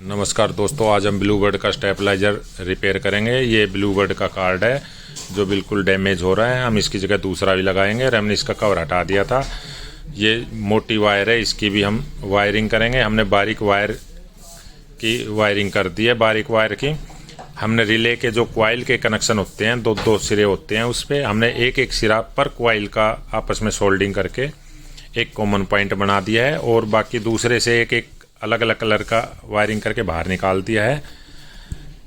नमस्कार दोस्तों, आज हम ब्लूबर्ड का स्टेबलाइजर रिपेयर करेंगे। ये ब्लूबर्ड का कार्ड है जो बिल्कुल डैमेज हो रहा है। हम इसकी जगह दूसरा भी लगाएंगे और हमने इसका कवर हटा दिया था। ये मोटी वायर है, इसकी भी हम वायरिंग करेंगे। हमने बारीक वायर की वायरिंग कर दी है। बारीक वायर की हमने रिले के जो कॉइल के कनेक्शन होते हैं, दो दो सिरे होते हैं, उस पर हमने एक एक सिरा पर कॉइल का आपस में सोल्डिंग करके एक कॉमन पॉइंट बना दिया है और बाकी दूसरे से एक एक अलग अलग कलर का वायरिंग करके बाहर निकाल दिया है।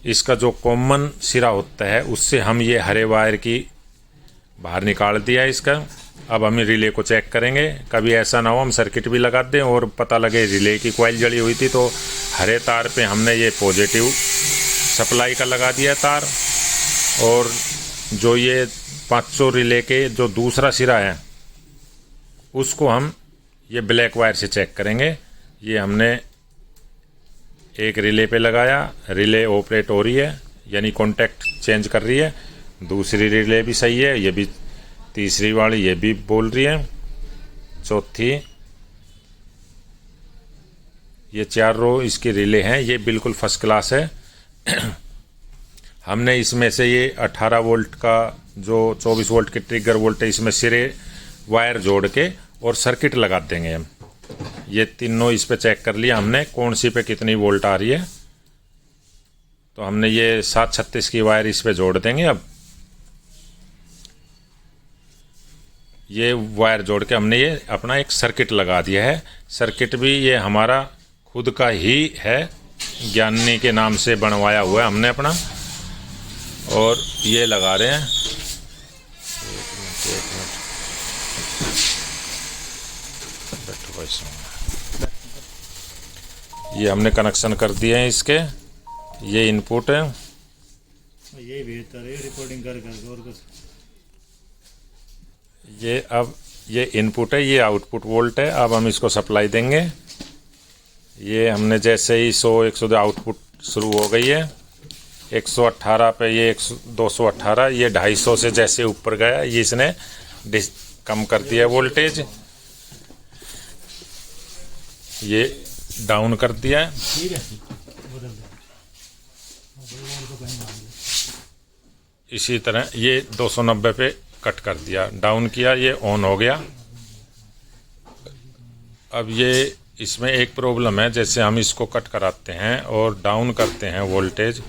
इसका जो कॉमन सिरा होता है उससे हम ये हरे वायर की बाहर निकाल दिया है इसका। अब हम रिले को चेक करेंगे, कभी ऐसा ना हो हम सर्किट भी लगा दें और पता लगे रिले की कॉइल जली हुई थी। तो हरे तार पे हमने ये पॉजिटिव सप्लाई का लगा दिया तार, और जो ये 500 रिले के जो दूसरा सिरा है उसको हम ये ब्लैक वायर से चेक करेंगे। ये हमने एक रिले पे लगाया, रिले ऑपरेट हो रही है यानी कॉन्टैक्ट चेंज कर रही है। दूसरी रिले भी सही है, ये भी तीसरी वाली ये भी बोल रही है, चौथी, ये 4 रो इसकी रिले हैं। ये बिल्कुल फर्स्ट क्लास है। हमने इसमें से ये 18 वोल्ट का जो 24 वोल्ट की ट्रिगर वोल्ट है इसमें सिरे वायर जोड़ के और सर्किट लगा देंगे हम। ये तीनों इस पे चेक कर लिया हमने कौन सी पे कितनी वोल्ट आ रही है। तो हमने ये 736 की वायर इस पे जोड़ देंगे। अब ये वायर जोड़ के हमने ये अपना एक सर्किट लगा दिया है। सर्किट भी ये हमारा खुद का ही है, ज्ञानी के नाम से बनवाया हुआ है हमने अपना, और ये लगा रहे हैं। ये हमने कनेक्शन कर दिए हैं इसके, ये इनपुट है, ये बेहतर है रिकॉर्डिंग कर और कुछ। ये अब ये इनपुट है, ये आउटपुट वोल्ट है। अब हम इसको सप्लाई देंगे। ये हमने जैसे ही 100-100 आउटपुट शुरू हो गई है। 118 पे ये 218, ये 250 से जैसे ऊपर गया ये इसने कम कर दिया वोल्टेज, ये डाउन कर दिया है। इसी तरह ये 290 पे कट कर दिया, डाउन किया, ये ऑन हो गया। अब ये इसमें एक प्रॉब्लम है, जैसे हम इसको कट कराते हैं और डाउन करते हैं वोल्टेज,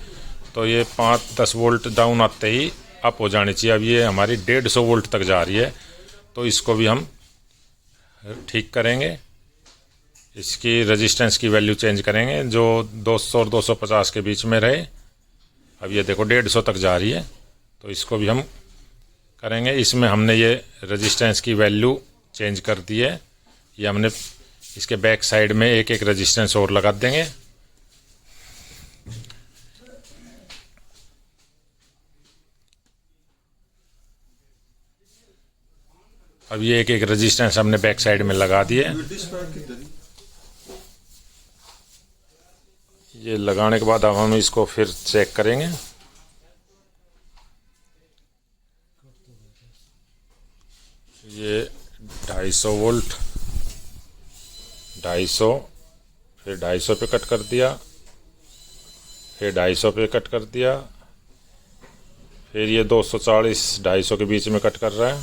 तो ये 5-10 वोल्ट डाउन आते ही अप हो जानी चाहिए। अब ये हमारी 150 वोल्ट तक जा रही है, तो इसको भी हम ठीक करेंगे। इसकी रेजिस्टेंस की वैल्यू चेंज करेंगे जो 200 और 250 के बीच में रहे। अब ये देखो 150 तक जा रही है, तो इसको भी हम करेंगे। इसमें हमने ये रेजिस्टेंस की वैल्यू चेंज कर दी है। ये हमने इसके बैक साइड में एक एक रेजिस्टेंस और लगा देंगे। अब ये एक एक रेजिस्टेंस हमने बैक साइड में लगा दिए। ये लगाने के बाद अब हम इसको फिर चेक करेंगे। ये 250 वोल्ट, 250, फिर 250 पे कट कर दिया, फिर 250 पे कट कर दिया, फिर ये 240 250 के बीच में कट कर रहा है।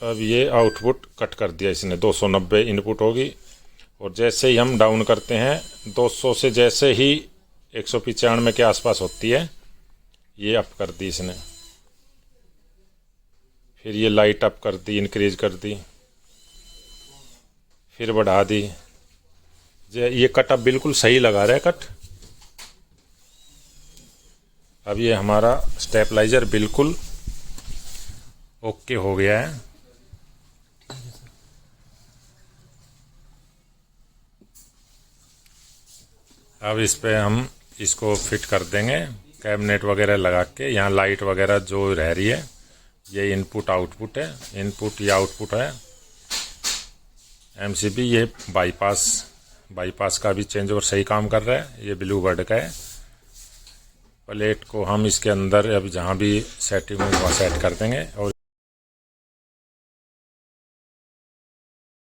अब ये आउटपुट कट कर दिया इसने, 290 इनपुट होगी। और जैसे ही हम डाउन करते हैं 200 से जैसे ही 195 के आसपास होती है, ये अप कर दी इसने। फिर ये लाइट अप कर दी, इंक्रीज कर दी, फिर बढ़ा दी। ये कट अब बिल्कुल सही लगा रहा है कट। अब ये हमारा स्टेबलाइजर बिल्कुल ओके हो गया है। अब इस पे हम इसको फिट कर देंगे कैबिनेट वगैरह लगा के। यहाँ लाइट वगैरह जो रह रही है, ये इनपुट आउटपुट है, इनपुट ये आउटपुट है। एमसीबी ये बाईपास का भी चेंज ओवर सही काम कर रहा है। ये ब्लूबर्ड का है। प्लेट को हम इसके अंदर अब जहाँ भी सेटिंग वहाँ सेट कर देंगे और